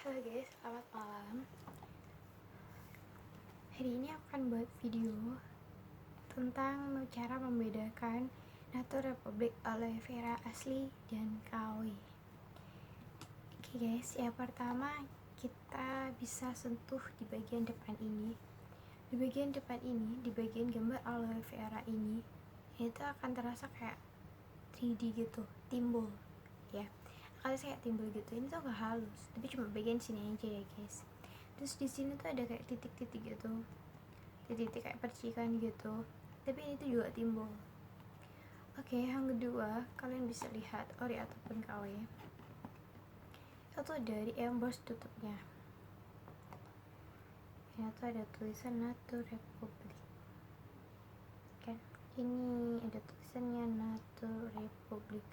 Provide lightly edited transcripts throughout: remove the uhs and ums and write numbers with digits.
Halo guys, selamat malam. Hari ini aku akan buat video tentang cara membedakan Nature Republic aloe vera asli dan KW. Oke guys, yang pertama kita bisa sentuh di bagian depan ini. Di bagian depan ini, di bagian gambar aloe vera ini, itu akan terasa kayak 3D gitu, timbul ya. Kalau saya timbul gitu, ini tuh gak halus, tapi cuma bagian sini aja ya guys. Terus di sini tuh ada kayak titik-titik gitu, titik-titik kayak percikan gitu, tapi ini tuh juga timbul. Oke, yang kedua, kalian bisa lihat ori ataupun KW itu dari emboss tutupnya. Ini tuh ada tulisan Nature Republic kan, ini ada tulisannya Nature Republic.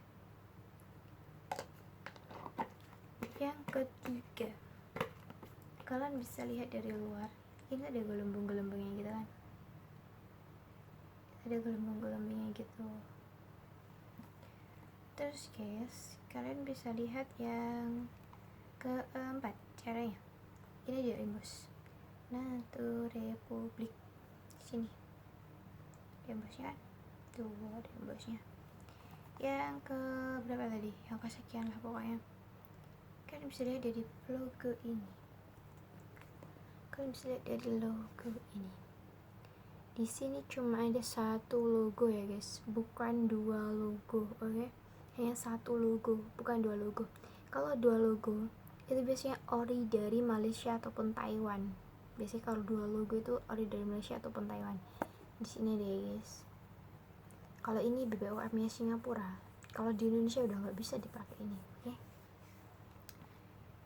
Yang ketiga, kalian bisa lihat dari luar, ini ada gelembung-gelembungnya gitu kan, ada gelembung-gelembungnya gitu. Terus guys, kalian bisa lihat yang keempat caranya, ini dari emboss Nature Republic sini, embossnya kan tuh, ada embossnya. Yang ke berapa tadi, yang kesekian lah pokoknya. Kalian bisa lihat dari logo ini, kalian bisa lihat dari logo ini. Di sini cuma ada satu logo ya guys, bukan dua logo, oke? Hanya satu logo, bukan dua logo. Kalau dua logo itu biasanya ori dari Malaysia ataupun Taiwan. Biasanya kalau dua logo itu ori dari Malaysia ataupun Taiwan. Di sini deh guys. Kalau ini BBOM-nya Singapura. Kalau di Indonesia udah nggak bisa dipakai ini, oke?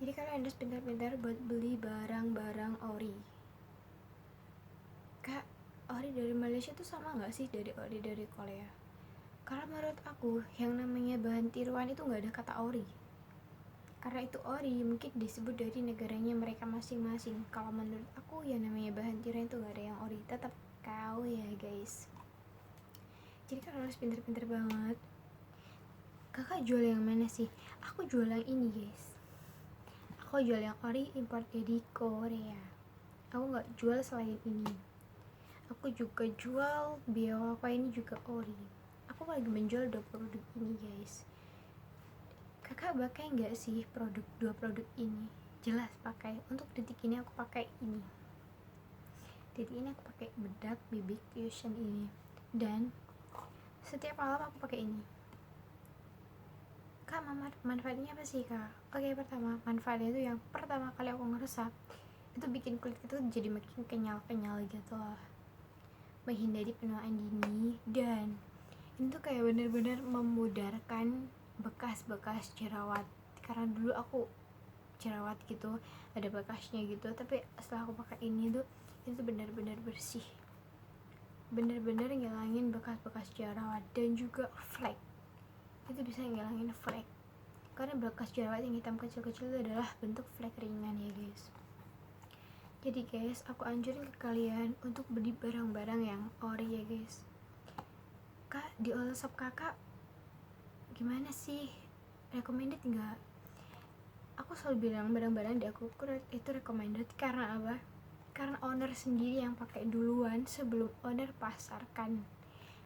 Jadi kalian harus pintar-pintar buat beli barang-barang ori. Kak, ori dari Malaysia tuh sama nggak sih dari ori dari Korea? Karena menurut aku yang namanya bahan tiruan itu nggak ada kata ori. Karena itu ori mungkin disebut dari negaranya mereka masing-masing. Kalau menurut aku yang namanya bahan tiruan itu nggak ada yang ori, tetap KW ya guys. Jadi kalian harus pintar-pintar banget. Kakak jual yang mana sih? Aku jual yang ini guys. Aku jual yang ori import dari Korea. Aku nggak jual selain ini. Aku juga jual Biawakwa ini juga ori. Aku lagi menjual 2 produk ini guys. Kakak pakai nggak sih dua produk ini? Jelas pakai. Untuk detik ini aku pakai ini. Detik ini aku pakai bedak BB Fusion ini. Dan setiap malam aku pakai ini. Kak, manfaatnya apa sih kak? Oke, pertama manfaatnya itu yang pertama kali aku ngeresap itu bikin kulit itu jadi makin kenyal-kenyal gitu lah, menghindari penuaan dini, dan itu kayak bener-bener memudarkan bekas-bekas jerawat. Karena dulu aku jerawat gitu, ada bekasnya gitu, tapi setelah aku pakai ini tuh itu benar-benar bersih, bener-bener ngilangin bekas-bekas jerawat. Dan juga flek, itu bisa ngilangin flek, karena bekas jerawat yang hitam kecil-kecil itu adalah bentuk flek ringan ya guys. Jadi guys, aku anjurin ke kalian untuk beli barang-barang yang ori ya guys. Kak, di all shop kakak gimana sih? Recommended nggak? Aku selalu bilang barang-barang di aku itu recommended karena apa? Karena owner sendiri yang pakai duluan sebelum owner pasarkan.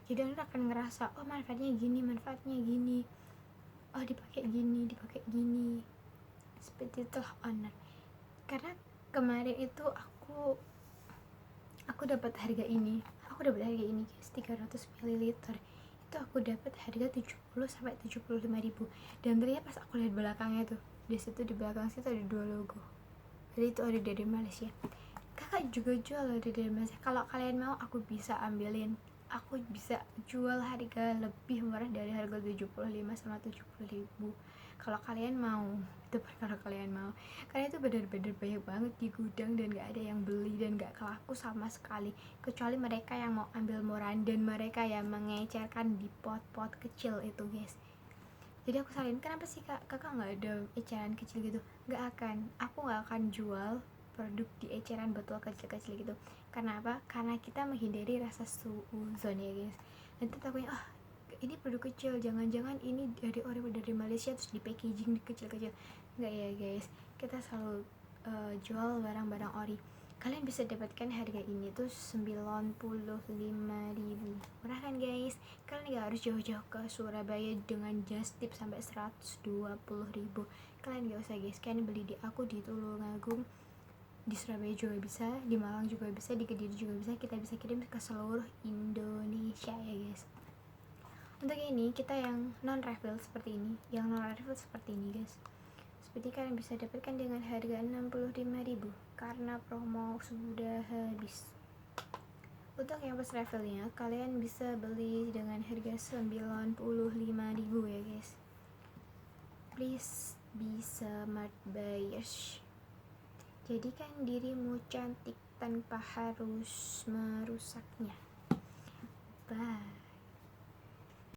Jadi owner akan ngerasa, oh manfaatnya gini, oh dipakai gini. Seperti itulah owner. Karena kemarin itu aku dapat harga ini guys, 300 ml itu aku dapat harga 70 sampai 75 ribu. Dan ternyata pas aku lihat belakangnya tuh, di situ di belakang situ ada 2 logo, jadi itu ada dari Malaysia. Kakak juga jual dari Malaysia, kalau kalian mau aku bisa ambilin, aku bisa jual harga lebih murah dari harga 75 sama 70 ribu kalau kalian mau. Itu kalau kalian mau, karena itu benar-benar banyak banget di gudang dan gak ada yang beli dan gak kelaku sama sekali, kecuali mereka yang mau ambil murahan dan mereka yang mengecerkan di pot-pot kecil itu guys. Jadi aku saranin, kenapa sih kakak nggak ada eceran kecil gitu? Aku nggak akan jual produk di eceran botol kecil-kecil gitu. Karena apa? Karena kita menghindari rasa suuzon ya guys. Nanti takutnya ini produk kecil, jangan-jangan ini dari Malaysia terus di packaging kecil-kecil. Enggak ya guys, kita selalu jual barang-barang ori. Kalian bisa dapatkan harga ini tuh 95.000. Murah kan guys? Kalian gak harus jauh-jauh ke Surabaya dengan just tip sampai 120.000. Kalian gak usah guys, kalian beli di aku di Tulungagung, di Surabaya juga bisa, di Malang juga bisa, di Kediri juga bisa. Kita bisa kirim ke seluruh Indonesia ya guys. Untuk ini kita yang non refill seperti ini, guys. Seperti kalian bisa dapatkan dengan harga 65.000 karena promo sudah habis. Untuk yang pas refillnya kalian bisa beli dengan harga 95.000 ya guys. Please be smart buyers. Jadikan dirimu cantik tanpa harus merusaknya. Bye.